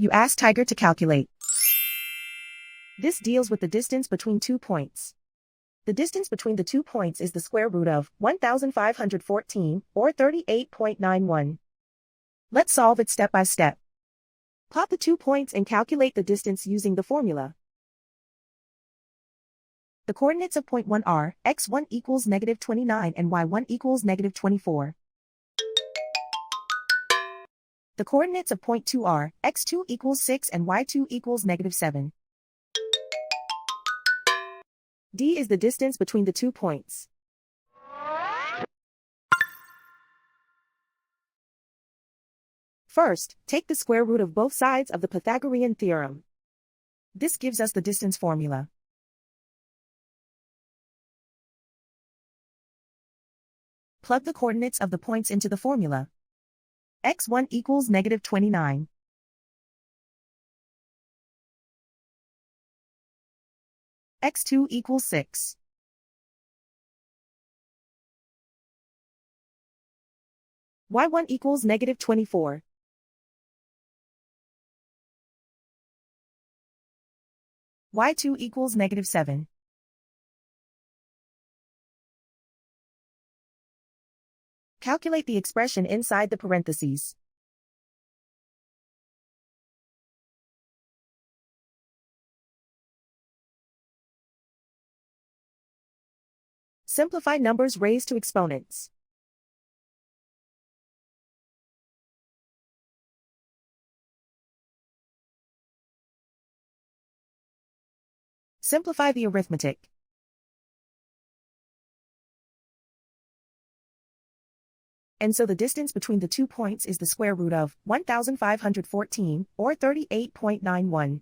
You ask Tiger to calculate. This deals with the distance between 2 points. The distance between the 2 points is the square root of 1,514, or 38.91. Let's solve it step by step. Plot the 2 points and calculate the distance using the formula. The coordinates of point 1 are x1 equals -29 and y1 equals -24. The coordinates of point 2 are x2 equals 6 and y2 equals -7. D is the distance between the 2 points. First, take the square root of both sides of the Pythagorean theorem. This gives us the distance formula. Plug the coordinates of the points into the formula. x1 equals -29. x2 equals 6. y1 equals -24. y2 equals -7. Calculate the expression inside the parentheses. Simplify numbers raised to exponents. Simplify the arithmetic. And so the distance between the 2 points is the square root of 1,514, or 38.91.